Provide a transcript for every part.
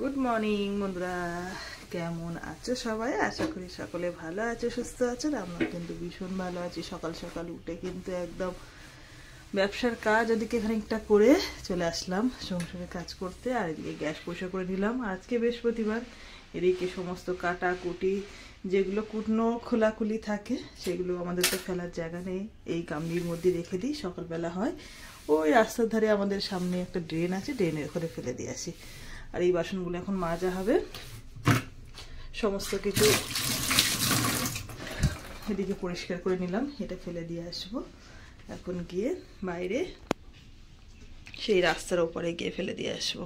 Good morning বন্ধুরা, কেমন আছো সবাই? আশা করি সকলে ভালো আছো, সুস্থ আছো। আমরা কিন্তু ভীষণ ভালো আছি। সকাল সকাল উঠে কিন্তু একদম ব্যবসার কাজ ওদিকে খানিকটা করে চলে আসলাম সংসারের কাজ করতে, আর এদিকে গ্যাস পরিষ্কার করে নিলাম। আজকে বৃহস্পতিবার, এদিকে সমস্ত কাটা কুটি যেগুলো কুটনো খোলাখুলি থাকে সেগুলো আমাদের তো ফেলার জায়গা নেই, এই গামলির মধ্যে রেখে দিই। সকালবেলা হয় ওই রাস্তার ধারে আমাদের সামনে একটা ড্রেন আছে, ড্রেনের ওখানে ফেলে দিয়ে আসি। আর এই বাসনগুলো এখন মাজা হবে। সমস্ত কিছু এদিকে পরিষ্কার করে নিলাম, এটা ফেলে দিয়ে আসবো। এখন গিয়ে বাইরে সেই রাস্তার ওপরে গিয়ে ফেলে দিয়ে আসবো।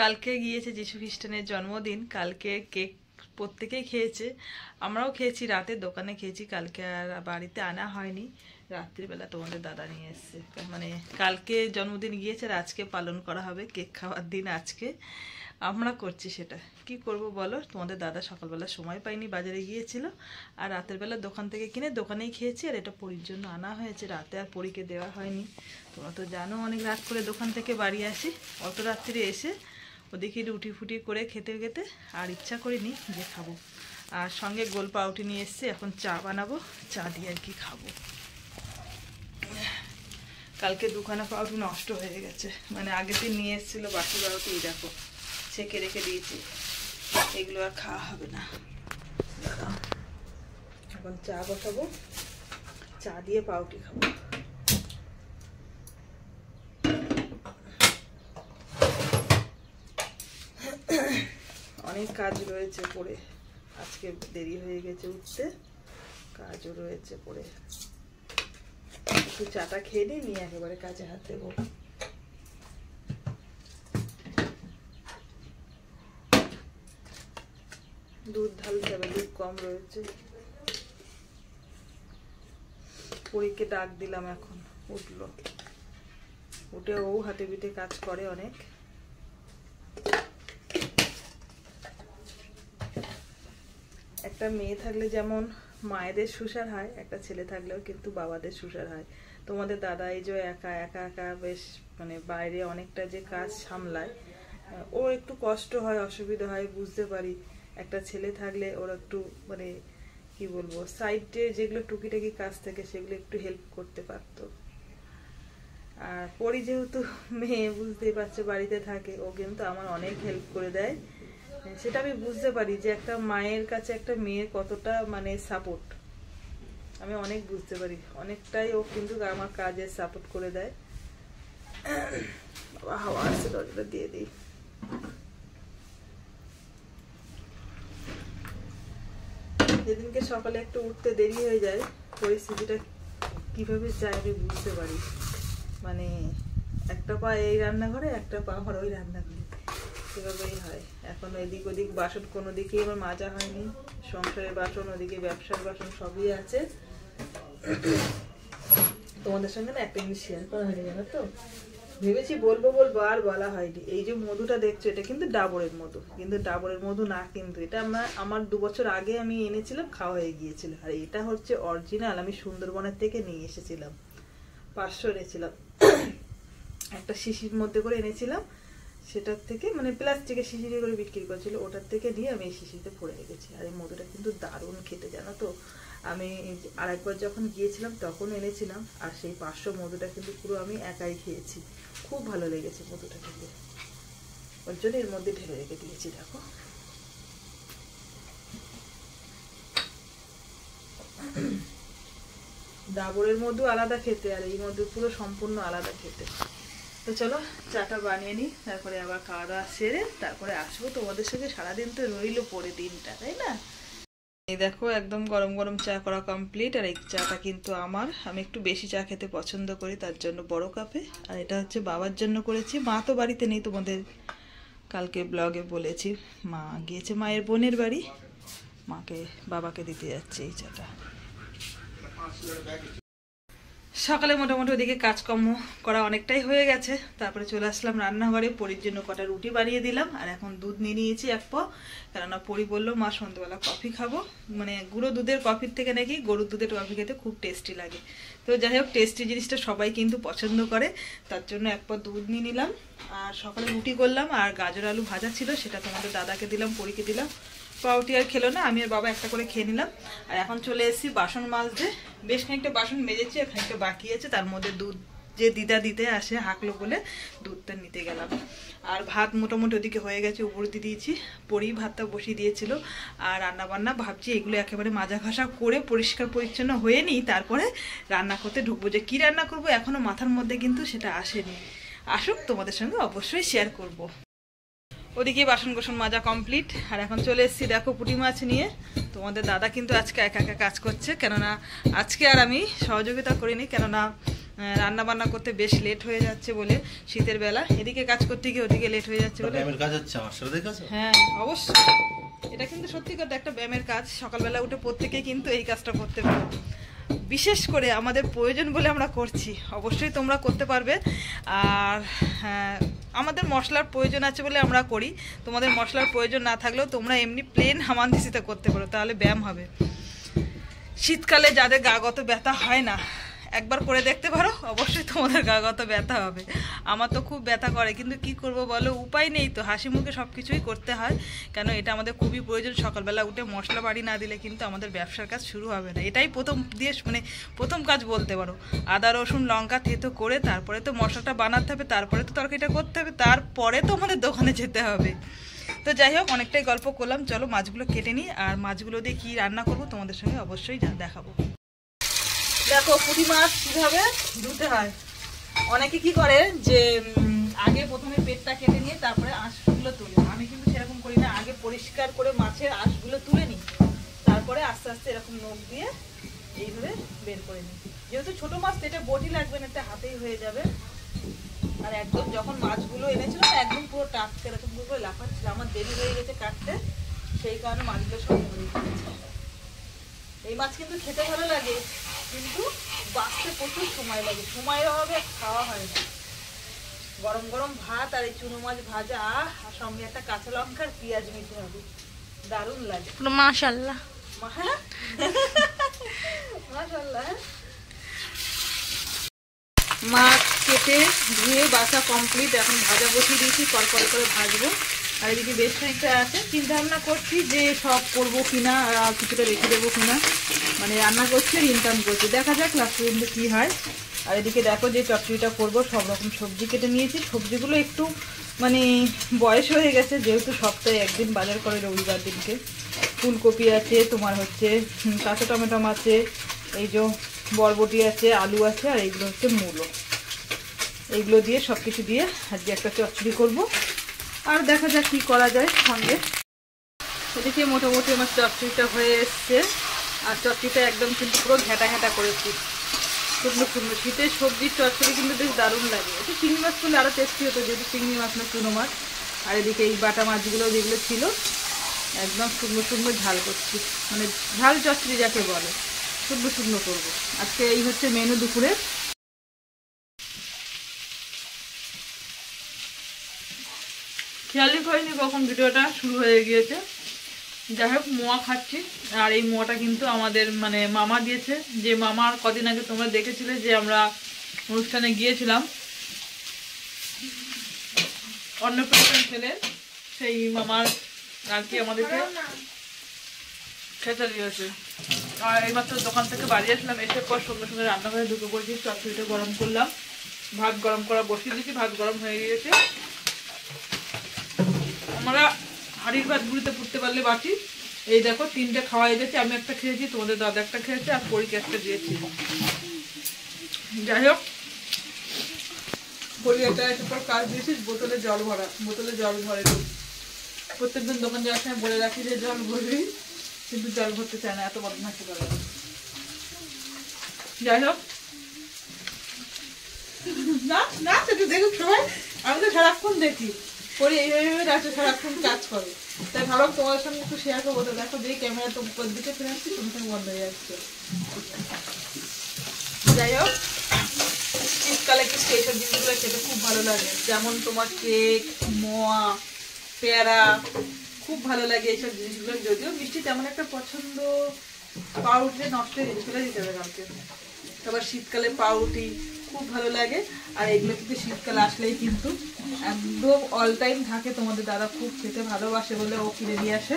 কালকে গিয়েছে যীশু খ্রিস্টানের জন্মদিন। কালকে কেক প্রত্যেকেই খেয়েছে, আমরাও খেয়েছি। রাতে দোকানে খেয়েছি, কালকে আর বাড়িতে আনা হয়নি। রাত্রিবেলা তোমাদের দাদা নিয়ে এসছে। মানে কালকে জন্মদিন গিয়েছে আর আজকে পালন করা হবে, কেক খাওয়ার দিন আজকে। আমরা করছি সেটা, কি করব বলো। তোমাদের দাদা সকালবেলা সময় পাইনি, বাজারে গিয়েছিল, আর রাতের বেলা দোকান থেকে কিনে দোকানেই খেয়েছি। আর এটা পরীর জন্য আনা হয়েছে, রাতে আর পরীকে দেওয়া হয়নি। তোমরা তো জানো অনেক রাত করে দোকান থেকে বাড়ি আসি, অত রাত্রিরে এসে ওদিকে রুটি ফুটি করে খেতে খেতে আর ইচ্ছা করিনি যে খাবো। আর সঙ্গে গোল পাউটি নিয়ে এসছে, এখন চা বানাবো, চা দিয়ে আর কি খাবো। কালকে দুখানা পাউটি নষ্ট হয়ে গেছে, মানে আগের দিন নিয়ে এসেছিলো বাকি পাউটি, এই দেখো ছেঁকে রেখে দিয়েছি। এগুলো আর খাওয়া হবে না। এখন চা বসাবো, চা দিয়ে পাউটি খাবো। অনেক কাজ রয়েছে পড়ে, আজকে দেরি হয়ে গেছে উঠতে, কাজও রয়েছে পড়ে। একটু চাটা খেয়ে নিয়ে একেবারে কাজে হাত দেবো। দুধ ঢালতে হবে, দুধ কম রয়েছে। পরীকে ডাক দিলাম, এখন উঠলো। উঠে ও হাতে পিঠে কাজ করে অনেক। একটা মেয়ে থাকলে যেমন মায়েদের সুসার হয়, একটা ছেলে থাকলেও কিন্তু বাবাদের সুসার হয়। তোমাদের দাদা এই যে একা একা একা বেশ মানে বাইরে অনেকটা যে কাজ সামলায়, ওর একটু কষ্ট হয়, অসুবিধা হয়, বুঝতে পারি। একটা ছেলে থাকলে ওর একটু মানে কি বলবো, সাইডে যেগুলো টুকিটাকি কাজ থাকে সেগুলো একটু হেল্প করতে পারতো। আর পরি যেহেতু মেয়ে, বুঝতেই পারছে, বাড়িতে থাকে, ও কিন্তু আমার অনেক হেল্প করে দেয়। সেটা আমি বুঝতে পারি যে একটা মায়ের কাছে একটা মেয়ের কতটা মানে সাপোর্ট, আমি অনেক বুঝতে পারি। অনেকটাই ও কিন্তু আমার কাজে সাপোর্ট করে দেয়। বাবা হাওয়া আসছে, দরজাটা দিয়ে দিই। যেদিনকে সকালে একটু উঠতে দেরি হয়ে যায়, পরিস্থিতিটা কিভাবে যায় আমি বুঝতে পারি। মানে একটা পা এই রান্নাঘরে, একটা পা আমার ওই রান্নাঘরে, সেভাবেই হয়। এখন এদিক ওদিক বাসন কোনো দিকেই আমার মাজা হয়নি। সংসারের বাসন, ওদিকে ব্যবসার বাসন সবই আছে। তোমাদের সঙ্গে না একটা জিনিস শেয়ার করা হয়নি, জানো তো। ভেবেছি বলবো বলবো, আর বলা হয়নি। এই যে মধুটা দেখছো, এটা কিন্তু ডাবরের মধু, কিন্তু ডাবরের মধু না, কিন্তু এটা আমার 2 বছর আগে আমি এনেছিলাম, খাওয়া হয়ে গিয়েছিল। আর এটা হচ্ছে অরিজিনাল, আমি সুন্দরবনের থেকে নিয়ে এসেছিলাম, 500 এনেছিলাম। একটা শিশির মধ্যে করে এনেছিলাম, সেটার থেকে মানে প্লাস্টিকের শিশিরে করে বিক্রি করছিল, ওটার থেকে নিয়ে আমি এই শিশিতে ভরে রেখেছি। আর এই মধুটা কিন্তু দারুণ খেতে, জানো তো। আমি আরেকবার যখন গিয়েছিলাম তখন এনেছিলাম, আর সেই 500 মধুটা কিন্তু পুরো আমি একাই খেয়েছি। খুব ভালো লেগেছে মধুটা খেতে, ওর জন্য এর মধ্যে ঢেলে রেখে দিয়েছি। দেখো ডাবরের মধু আলাদা খেতে, আর এই মধু পুরো সম্পূর্ণ আলাদা খেতে। তো চলো চাটা বানিয়ে নিই, তারপরে আবার খাওয়া দাওয়া সেরে তারপরে আসবো তোমাদের সাথে। সারাদিন তো রইলো পরে দিনটা, তাই না? এই দেখো একদম গরম গরম চা করা কমপ্লিট। আর এই চাটা কিন্তু আমার, আমি একটু বেশি চা খেতে পছন্দ করি, তার জন্য বড় কাপে। আর এটা হচ্ছে বাবার জন্য করেছি। মা তো বাড়িতে নেই, তোমাদের কালকে ব্লগে বলেছি, মা গিয়েছে মায়ের বোনের বাড়ি, বাবাকে দিতে যাচ্ছে এই চাটা। সকালে মোটামুটি ওদিকে কাজকর্ম করা অনেকটাই হয়ে গেছে, তারপরে চলে আসলাম রান্নাঘরে। পরির জন্য কটা রুটি বানিয়ে দিলাম, আর এখন দুধ নিয়ে নিয়েছি এক পো, কেননা পরি বললো মা সন্ধ্যাবেলা কফি খাবো, মানে গুঁড়ো দুধের কফির থেকে নাকি গরুর দুধের কফি খেতে খুব টেস্টি লাগে। তো যাই হোক, টেস্টি জিনিসটা সবাই কিন্তু পছন্দ করে, তার জন্য এক পো দুধ নিয়ে নিলাম। আর সকালে রুটি করলাম, আর গাজর আলু ভাজা ছিল, সেটা তোমাদের দাদাকে দিলাম, পরিকে দিলাম। পাউটি আর খেলো না, আমি আর বাবা একটা করে খেয়ে নিলাম। আর এখন চলে এসেছি বাসন মাজতে। বেশ খানিকটা বাসন মেজেছি, আর খানিকটা বাকি আছে, তার মধ্যে দুধ যে দিদা দিতে আসে হাঁকলো বলে দুধটা নিতে গেলাম। আর ভাত মোটামুটি ওদিকে হয়ে গেছে, উপর দিয়ে দিয়েছি। পরি ভাতটা বসিয়ে দিয়েছিল। আর রান্না বান্না ভাবছি এগুলো একেবারে মাজা ঘষা করে পরিষ্কার পরিচ্ছন্ন হয়ে নিই, তারপরে রান্না করতে ঢুকবো। যে কী রান্না করবো এখনো মাথার মধ্যে কিন্তু সেটা আসেনি, আসুক তোমাদের সঙ্গে অবশ্যই শেয়ার করব। ওদিকে বাসন কোসন মাজা কমপ্লিট। আর এখন চলে এসেছি দেখো পুঁটি মাছ নিয়ে। তোমাদের দাদা কিন্তু আজকে একা একা কাজ করছে, কেননা আজকে আর আমি সহযোগিতা করিনি, কেননা রান্না বান্না করতে বেশ লেট হয়ে যাচ্ছে বলে, শীতের বেলা এদিকে কাজ করতে গিয়ে ওদিকে লেট হয়ে যাচ্ছে বলে। হ্যাঁ অবশ্যই, এটা কিন্তু সত্যি কথা একটা ব্যায়ামের কাজ। সকালবেলা উঠে প্রত্যেকেই কিন্তু এই কাজটা করতে পারে, বিশেষ করে আমাদের প্রয়োজন বলে আমরা করছি, অবশ্যই তোমরা করতে পারবে। আর হ্যাঁ, আমাদের মশলার প্রয়োজন আছে বলে আমরা করি, তোমাদের মশলার প্রয়োজন না থাকলেও তোমরা এমনি প্লেন হামানদিসিতে করতে পারো, তাহলে ব্যায়াম হবে। শীতকালে যাদের গা গত ব্যথা হয় না, একবার করে দেখতে পারো, অবশ্যই তোমাদের গা গত ব্যথা হবে। আমার তো খুব ব্যথা করে, কিন্তু কি করব বলো, উপায় নেই তো, হাসি মুখে সব কিছুই করতে হয়, কেন এটা আমাদের খুবই প্রয়োজন। সকালবেলা উঠে মশলা বাড়ি না দিলে কিন্তু আমাদের ব্যবসার কাজ শুরু হবে না, এটাই প্রথম দিয়ে মানে প্রথম কাজ বলতে পারো। আদা রসুন লঙ্কা থেতো করে তারপরে তো মশলাটা বানাতে হবে, তারপরে তো তরকারিটা করতে হবে, তারপরে তো আমাদের দোকানে যেতে হবে। তো যাই হোক, অনেকটাই গল্প করলাম, চলো মাছগুলো কেটে নিই, আর মাছগুলো দিয়ে কী রান্না করবো তোমাদের সঙ্গে অবশ্যই দেখাবো। দেখো পুঁটি মাছ কীভাবে ধুতে হয়। অনেকে কি করে যে আগে প্রথমে পেটটা কেটে নিয়ে তারপরে আঁশগুলো তুলে, আমি কিন্তু সেরকম করি না। আগে পরিষ্কার করে মাছের আঁশগুলো তুলে নিই, তারপরে আস্তে আস্তে এরকম নখ দিয়ে এইভাবে বের করে নিই। যেহেতু ছোটো মাছ তো এটা বটি লাগবে না, এটা হাতেই হয়ে যাবে। আর একদম যখন মাছগুলো এনেছিল না, একদম পুরো টাটকা এরকম করে লাফাচ্ছিল, আমার দেরি হয়ে গেছে কাটতে, সেই কারণে মাছগুলো সব মরে গেছে। এই মাছ কিন্তু খেতে ভালো লাগে, কিন্তু বাঁচতে প্রচুর সময় লাগে, সময়ের অভাবে খাওয়া হয় না। গরম গরম ভাত আর এই চুনো মাছ ভাজা, আর সঙ্গে একটা কাঁচা লঙ্কার পেঁয়াজ নিতে হবে, দারুণ লাগে। মাশাআল্লাহ মাশাআল্লাহ। মাছ কেটে ধুয়ে বাছা কমপ্লিট, এখন ভাজা বসিয়ে দিয়েছি, কড়কড় করে ভাজবো। আর এদিকে বেশ খানিকটা আছে, চিন্তা ভাবনা করছি যে সব করবো কিনা, আর কিছুটা রেখে দেবো কিনা, মানে রান্না করছি আর ইনকাম করছি, দেখা যাক লাস্ট পর্যন্ত কী হয়। আর এদিকে দেখো যে চচ্চড়িটা করবো, সব রকম সবজি কেটে নিয়েছি। সবজিগুলো একটু মানে বয়স হয়ে গেছে, যেহেতু সপ্তাহে একদিন বাজার করে রবিবার দিনকে। ফুলকপি আছে, তোমার হচ্ছে কাঁচা টমেটো আছে, এই যে বরবটি আছে, আলু আছে, আর এইগুলো হচ্ছে মূলো। এইগুলো দিয়ে সব কিছু দিয়ে আজকে একটা চচ্চড়ি করবো, আর দেখা যাক কী করা যায় সঙ্গে। এদিকে মোটামুটি আমার চচ্চড়িটা হয়ে এসছে, আর চচ্চড়িটা একদম কিন্তু পুরো ঘেঁটা ঘেঁটা করেছি, শুকনো শুকনো। শীতের সবজির চচ্চড়ি কিন্তু বেশ দারুণ লাগে। একটু চিংড়ি মাছ করলে আরও টেস্টি হতো, যেহেতু চিংড়ি মাছ না চুনো মাছ। আর এদিকে এই বাটা মাছগুলো যেগুলো ছিল একদম শুকনো শুকনো ঝাল করছি, মানে ঝাল চচ্চড়ি যাকে বলে, শুকনো শুকনো করবো আজকে। এই হচ্ছে মেনু দুপুরে। খেয়ালই হয়নি কখন ভিডিওটা শুরু হয়ে গিয়েছে। যাই হোক, মোয়া খাচ্ছি। আর এই মোয়াটা কিন্তু আমাদের মানে মামা দিয়েছে, যে মামার কদিন আগে তোমরা দেখেছিলে যে আমরা অনুষ্ঠানে গিয়েছিলাম অন্নপ্রাশন ছেলে, সেই মামার আর কি আমাদেরকে খেতে দিয়েছে। আর এইমাত্র দোকান থেকে বাড়ি আসলাম, এসে পর সঙ্গে সঙ্গে রান্নাঘরে ঢুকে পড়েছি, চচ্চড়িটা গরম করলাম, ভাত গরম করা বসিয়ে দিয়েছি, ভাত গরম হয়ে গিয়েছে। আমরা হাঁড়ির ভাত গুঁড়িতে পুড়তে পারলে বাঁচি। এই দেখো 3টে খাওয়া গেছে, আমি একটা খেয়েছি, তোমাদের দাদা একটা খেয়েছে, আর পরীকে একটা দিয়েছি। যাই হোক, পরী একটা পর কাজ দিয়েছিস, বোতলে জল ভরা, বোতলে জল ভরে দিই। প্রত্যেকদিন দোকান যাওয়ার সময় বলে রাখি যে জল ভরবি, কিন্তু জল ভরতে চায় না, এত বদমাশি করে। যাই হোক, না না সেটা দেখুন সবাই, আমি তো সারাক্ষণ দেখি পরে এইভাবে রাতে সারাক্ষণ কাজ করে, তাই ভাবলাম তোমাদের সঙ্গে একটু শেয়ার করবো। তো দেখো যেই ক্যামেরা তো উপর দিকে ফিরে আসছি, তোমার সঙ্গে বন্ধ হয়ে যাচ্ছে। যাই হোক, শীতকালে কিন্তু এইসব জিনিসগুলো খেতে খুব ভালো লাগে, যেমন তোমার কেক, মোয়া, পেয়ারা, খুব ভালো লাগে এইসব জিনিসগুলো। যদিও মিষ্টি তেমন একটা পছন্দ, পাউরুটি নষ্ট হয়ে গেছে, ফেলে দিতে হবে কালকে। তারপর শীতকালে পাউরুটি খুব ভালো লাগে, আর এগুলো কিন্তু শীতকালে আসলেই কিন্তু একদম অল টাইম থাকে। তোমাদের দাদা খুব খেতে ভালোবাসে বলে ও কিনে নিয়ে আসে।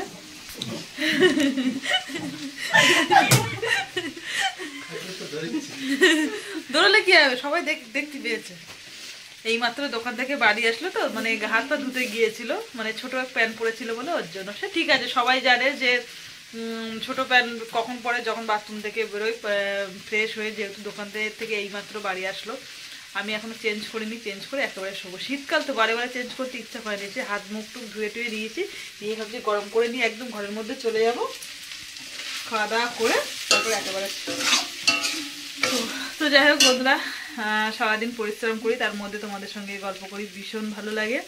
দৌড়লে কি হবে, সবাই দেখতে পেয়েছে। এই মাত্র দোকান থেকে বাড়ি আসলো তো, মানে হাত পা ধুতে গিয়েছিল, মানে ছোট এক প্যান্ট পরেছিল বলে ওর জন্য। সে ঠিক আছে, সবাই জানে যে ছোট প্যান্ট কখন পরে, যখন বাথরুম থেকে বেরোয় ফ্রেশ হয়ে, যেহেতু দোকান থেকে এই মাত্র বাড়ি আসলো। আমি এখনো চেঞ্জ করিনি, চেঞ্জ করে একেবারে শোবো। শীতকাল তো বারে বারে চেঞ্জ করতে ইচ্ছা হয়নি, যে হাত মুখ টুক ধুয়ে টুয়ে দিয়েছি, দিয়ে ভাবছি গরম করে নিয়ে একদম ঘরের মধ্যে চলে যাব, খাওয়া দাওয়া করে তারপরে একেবারে। তো যাই হোক বন্ধুরা, সারাদিন পরিশ্রম করি, তার মধ্যে তোমাদের সঙ্গে গল্প করি, ভীষণ ভালো লাগে।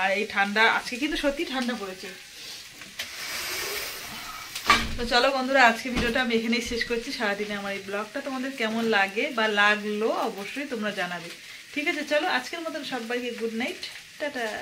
আর এই ঠান্ডা, আজকে কিন্তু সত্যি ঠান্ডা পড়েছে। তো চলো বন্ধুরা, আজকে ভিডিওটা আমি এখানেই শেষ করছি। সারাদিনে আমার এই ব্লগটা তোমাদের কেমন লাগে বা লাগলো অবশ্যই তোমরা জানাবে। ঠিক আছে, চলো আজকের মতন সবাইকে গুড নাইট, টাটা।